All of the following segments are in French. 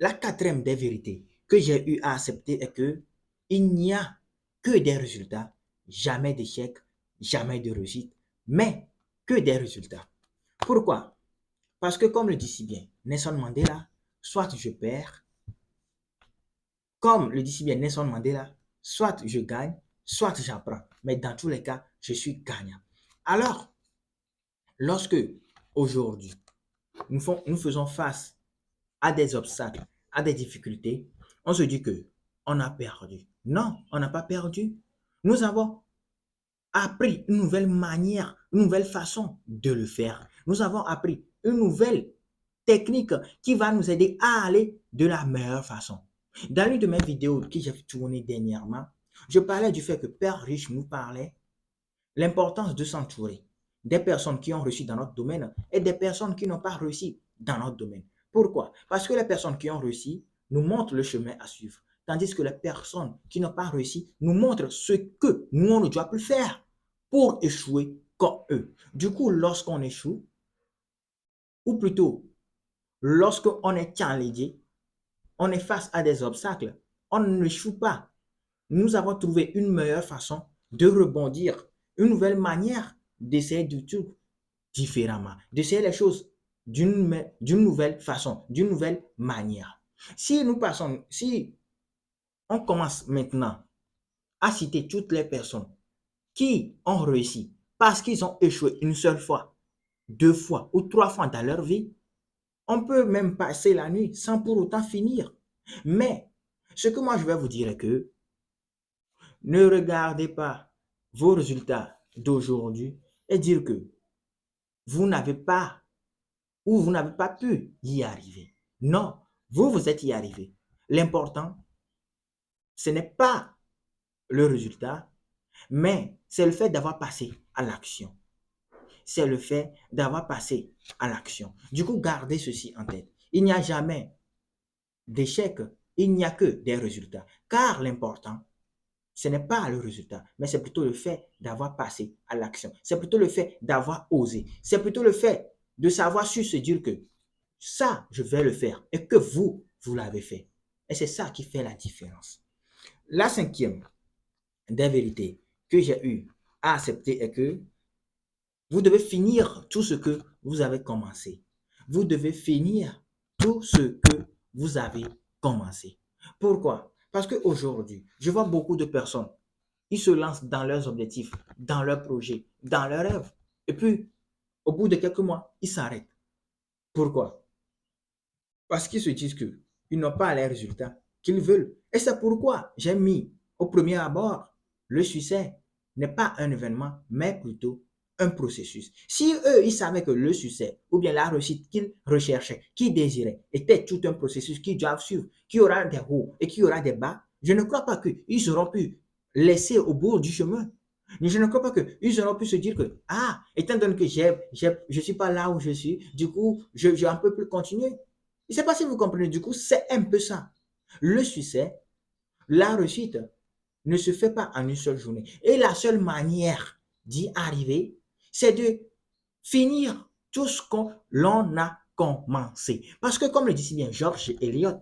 La quatrième des vérités que j'ai eu à accepter est que il n'y a que des résultats, jamais d'échecs, jamais de réussite, mais que des résultats. Pourquoi? Parce que comme le dit si bien Nelson Mandela, soit je perds, comme le dit si bien Nelson Mandela, soit je gagne, soit j'apprends. Mais dans tous les cas, je suis gagnant. Alors, lorsque aujourd'hui, nous faisons face à des obstacles, à des difficultés, on se dit que on a perdu. Non, on n'a pas perdu. Nous avons appris une nouvelle manière, une nouvelle façon de le faire. Nous avons appris une nouvelle technique qui va nous aider à aller de la meilleure façon. Dans l'une de mes vidéos que j'ai tournées dernièrement, je parlais du fait que Père Riche nous parlait l'importance de s'entourer des personnes qui ont réussi dans notre domaine et des personnes qui n'ont pas réussi dans notre domaine. Pourquoi? Parce que les personnes qui ont réussi nous montrent le chemin à suivre, tandis que les personnes qui n'ont pas réussi nous montrent ce que nous, on ne doit plus faire pour échouer comme eux. Du coup, lorsqu'on échoue, ou plutôt lorsqu'on est challengé, on est face à des obstacles, on n'échoue pas. Nous avons trouvé une meilleure façon de rebondir, une nouvelle manière d'essayer du tout différemment, d'essayer les choses d'une nouvelle façon, d'une nouvelle manière. Si on commence maintenant à citer toutes les personnes qui ont réussi parce qu'ils ont échoué une seule fois, deux fois ou trois fois dans leur vie, on peut même passer la nuit sans pour autant finir. Mais ce que moi je vais vous dire est que ne regardez pas vos résultats d'aujourd'hui et dire que vous n'avez pas ou vous n'avez pas pu y arriver. Non, vous êtes y arrivé. L'important, ce n'est pas le résultat, mais c'est le fait d'avoir passé à l'action. C'est le fait d'avoir passé à l'action. Du coup, gardez ceci en tête. Il n'y a jamais d'échec, il n'y a que des résultats. Car l'important, ce n'est pas le résultat, mais c'est plutôt le fait d'avoir passé à l'action. C'est plutôt le fait d'avoir osé. C'est plutôt le fait de savoir se dire que ça, je vais le faire et que vous l'avez fait. Et c'est ça qui fait la différence. La cinquième des vérités que j'ai eu à accepter est que vous devez finir tout ce que vous avez commencé. Vous devez finir tout ce que vous avez commencé. Pourquoi? Parce qu'aujourd'hui, je vois beaucoup de personnes, ils se lancent dans leurs objectifs, dans leurs projets, dans leurs rêves. Et puis, au bout de quelques mois, ils s'arrêtent. Pourquoi? Parce qu'ils se disent qu'ils n'ont pas les résultats qu'ils veulent. Et c'est pourquoi j'ai mis au premier abord, le succès n'est pas un événement, mais plutôt un processus. Si eux, ils savaient que le succès ou bien la réussite qu'ils recherchaient, qu'ils désiraient, était tout un processus qu'ils doivent suivre, qui aura des hauts et qui aura des bas, je ne crois pas qu'ils auront pu laisser au bout du chemin. Je ne crois pas qu'ils auront pu se dire que, ah, étant donné que je ne suis pas là où je suis, du coup, je ne peux plus continuer. Je ne sais pas si vous comprenez, du coup, c'est un peu ça. Le succès, la réussite ne se fait pas en une seule journée. Et la seule manière d'y arriver, c'est de finir tout ce qu'on l'on a commencé. Parce que comme le dit si bien George Eliot,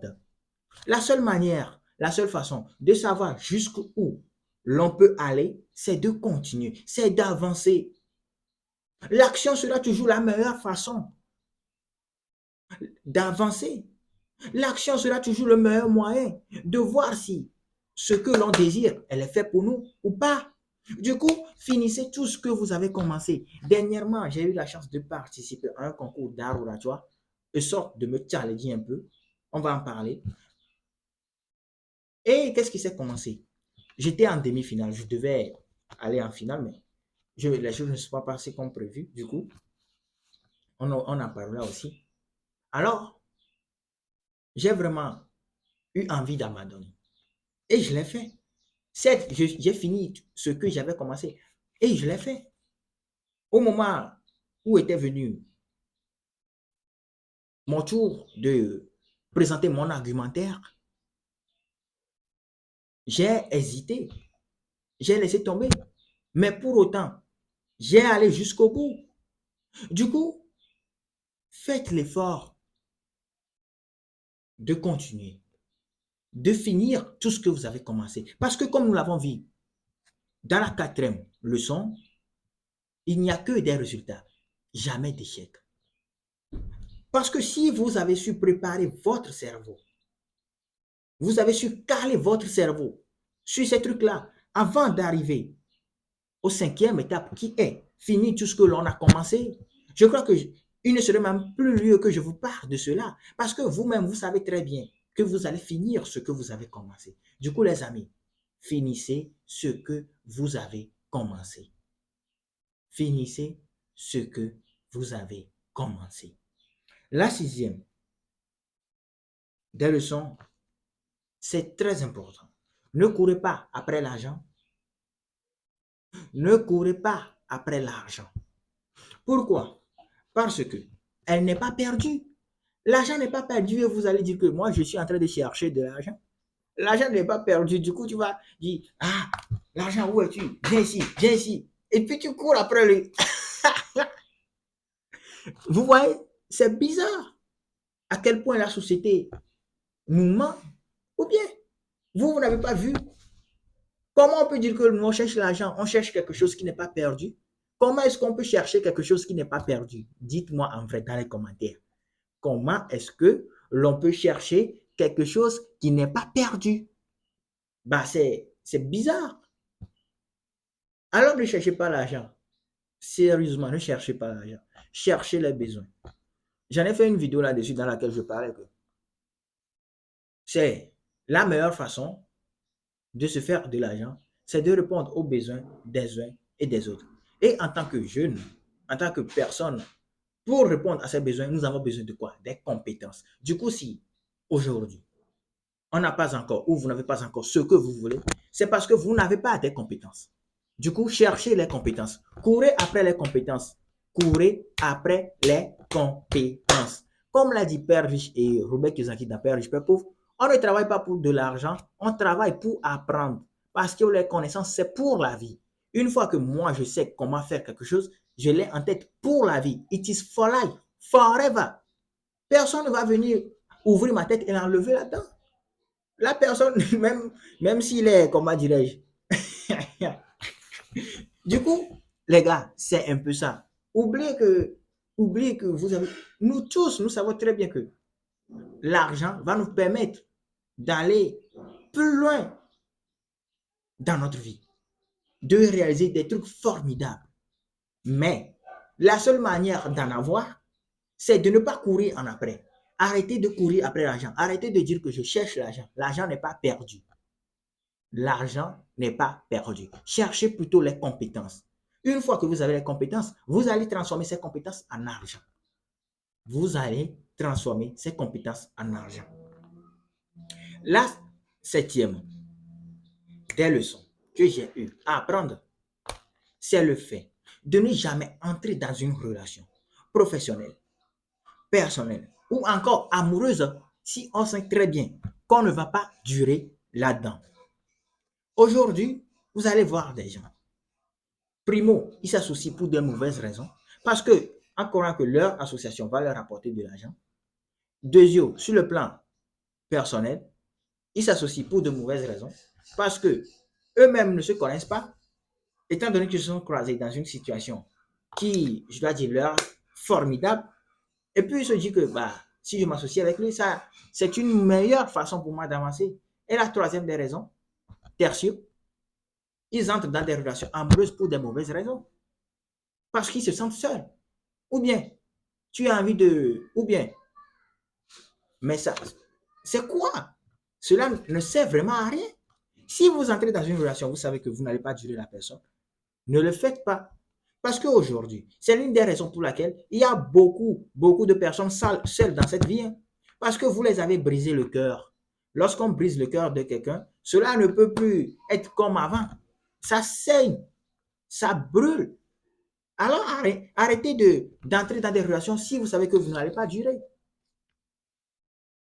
la seule manière, la seule façon de savoir jusqu'où l'on peut aller, c'est de continuer, c'est d'avancer. L'action sera toujours la meilleure façon d'avancer. L'action sera toujours le meilleur moyen de voir si ce que l'on désire, elle est fait pour nous ou pas. Du coup, finissez tout ce que vous avez commencé. Dernièrement, j'ai eu la chance de participer à un concours d'art oratoire, de sorte de me challenger un peu. On va en parler. Et qu'est-ce qui s'est commencé? J'étais en demi-finale. Je devais aller en finale, mais les choses ne sont pas passées comme prévu. Du coup, on en parle là aussi. Alors, j'ai vraiment eu envie d'abandonner. Et je l'ai fait. Certes, j'ai fini ce que j'avais commencé. Et je l'ai fait. Au moment où était venu mon tour de présenter mon argumentaire, j'ai hésité. J'ai laissé tomber. Mais pour autant, j'ai allé jusqu'au bout. Du coup, faites l'effort de continuer, de finir tout ce que vous avez commencé. Parce que comme nous l'avons vu dans la 4e leçon, il n'y a que des résultats, jamais d'échecs. Parce que si vous avez su préparer votre cerveau, vous avez su caler votre cerveau sur ces trucs-là avant d'arriver au 5e étape qui est finir tout ce que l'on a commencé, je crois que il ne serait même plus lieu que je vous parle de cela. Parce que vous-même, vous savez très bien que vous allez finir ce que vous avez commencé. Du coup, les amis, finissez ce que vous avez commencé. Finissez ce que vous avez commencé. La 6e des leçons, c'est très important. Ne courez pas après l'argent. Ne courez pas après l'argent. Pourquoi? Parce que elle n'est pas perdue. L'argent n'est pas perdu et vous allez dire que moi, je suis en train de chercher de l'argent. L'argent n'est pas perdu. Du coup, tu vas dire, ah, l'argent, où es-tu? Viens ici, viens ici. Et puis tu cours après lui. Vous voyez, c'est bizarre à quel point la société nous ment. Ou bien, vous n'avez pas vu. Comment on peut dire que nous, on cherche l'argent, on cherche quelque chose qui n'est pas perdu? Comment est-ce qu'on peut chercher quelque chose qui n'est pas perdu? Dites-moi en vrai dans les commentaires. Comment est-ce que l'on peut chercher quelque chose qui n'est pas perdu? Bah, c'est bizarre. Alors ne cherchez pas l'argent. Sérieusement, ne cherchez pas l'argent. Cherchez les besoins. J'en ai fait une vidéo là-dessus dans laquelle je parlais que c'est la meilleure façon de se faire de l'argent, c'est de répondre aux besoins des uns et des autres. Et en tant que jeune, en tant que personne, pour répondre à ces besoins, nous avons besoin de quoi? Des compétences. Du coup, si aujourd'hui, on n'a pas encore ou vous n'avez pas encore ce que vous voulez, c'est parce que vous n'avez pas des compétences. Du coup, cherchez les compétences. Courez après les compétences. Courez après les compétences. Comme l'a dit Père Riche et Robert Kiyosaki dans Père Riche, Père Pauvre, on ne travaille pas pour de l'argent, on travaille pour apprendre. Parce que les connaissances, c'est pour la vie. Une fois que moi, je sais comment faire quelque chose, je l'ai en tête pour la vie. It is for life, forever. Personne ne va venir ouvrir ma tête et l'enlever là-dedans. La personne, même s'il est, comment dirais-je, du coup, les gars, c'est un peu ça. Oubliez que vous avez, nous tous, nous savons très bien que l'argent va nous permettre d'aller plus loin dans notre vie, de réaliser des trucs formidables. Mais la seule manière d'en avoir, c'est de ne pas courir en après. Arrêtez de courir après l'argent. Arrêtez de dire que je cherche l'argent. L'argent n'est pas perdu. L'argent n'est pas perdu. Cherchez plutôt les compétences. Une fois que vous avez les compétences, vous allez transformer ces compétences en argent. Vous allez transformer ces compétences en argent. La 7e des leçons que j'ai eu à apprendre, c'est le fait de ne jamais entrer dans une relation professionnelle, personnelle ou encore amoureuse si on sait très bien qu'on ne va pas durer là-dedans. Aujourd'hui, vous allez voir des gens. Primo, ils s'associent pour de mauvaises raisons parce que, en croyant que leur association va leur apporter de l'argent. Deuxièmement, sur le plan personnel, ils s'associent pour de mauvaises raisons parce que eux-mêmes ne se connaissent pas, étant donné qu'ils se sont croisés dans une situation qui, je dois dire, leur formidable. Et puis, ils se disent que bah, si je m'associe avec lui, ça, c'est une meilleure façon pour moi d'avancer. Et la troisième des raisons, tertio, ils entrent dans des relations amoureuses pour des mauvaises raisons. Parce qu'ils se sentent seuls. Ou bien, tu as envie de... Ou bien, mais ça, c'est quoi? Cela ne sert vraiment à rien. Si vous entrez dans une relation, vous savez que vous n'allez pas durer la personne, ne le faites pas. Parce qu'aujourd'hui, c'est l'une des raisons pour laquelle il y a beaucoup de personnes seules dans cette vie. Parce que vous les avez brisé le cœur. Lorsqu'on brise le cœur de quelqu'un, cela ne peut plus être comme avant. Ça saigne, ça brûle. Alors arrêtez d'entrer dans des relations si vous savez que vous n'allez pas durer.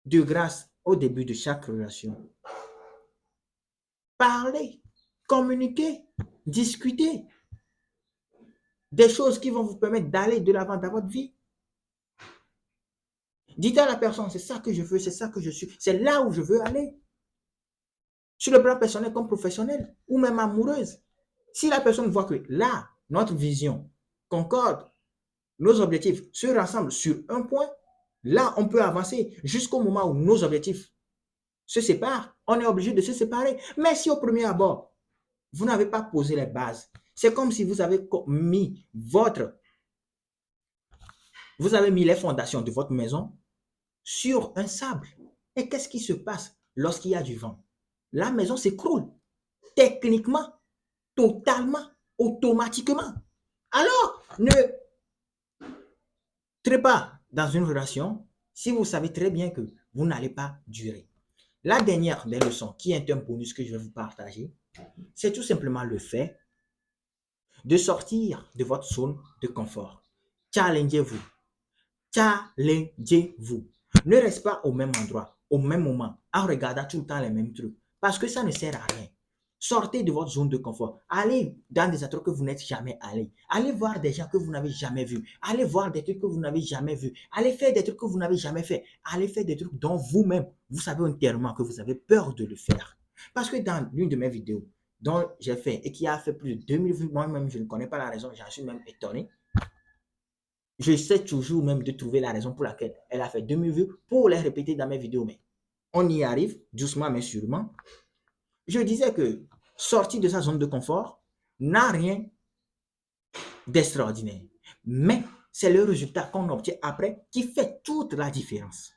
De grâce, au début de chaque relation, parlez, communiquez, discutez des choses qui vont vous permettre d'aller de l'avant dans votre vie. Dites à la personne, c'est ça que je veux, c'est ça que je suis, c'est là où je veux aller. Sur le plan personnel comme professionnel, ou même amoureuse. Si la personne voit que là, notre vision concorde, nos objectifs se rassemblent sur un point, là, on peut avancer jusqu'au moment où nos objectifs se séparent. On est obligé de se séparer. Mais si au premier abord, vous n'avez pas posé les bases, c'est comme si vous avez mis les fondations de votre maison sur un sable. Et qu'est-ce qui se passe lorsqu'il y a du vent? La maison s'écroule techniquement, totalement, automatiquement. Alors, ne entrez pas dans une relation si vous savez très bien que vous n'allez pas durer. La dernière des leçons, qui est un bonus que je vais vous partager, c'est tout simplement le fait de sortir de votre zone de confort. Challengez-vous. Challengez-vous. Ne restez pas au même endroit, au même moment, en regardant tout le temps les mêmes trucs, parce que ça ne sert à rien. Sortez de votre zone de confort. Allez dans des endroits que vous n'êtes jamais allé. Allez voir des gens que vous n'avez jamais vus. Allez voir des trucs que vous n'avez jamais vus. Allez faire des trucs que vous n'avez jamais fait. Allez faire des trucs dont vous-même, vous savez intérieurement que vous avez peur de le faire. Parce que dans l'une de mes vidéos dont j'ai fait et qui a fait plus de 2000 vues, moi-même, je ne connais pas la raison, j'en suis même étonné. J'essaie toujours même de trouver la raison pour laquelle elle a fait 2000 vues pour les répéter dans mes vidéos, mais on y arrive doucement mais sûrement. Je disais que sortir de sa zone de confort n'a rien d'extraordinaire, mais c'est le résultat qu'on obtient après qui fait toute la différence.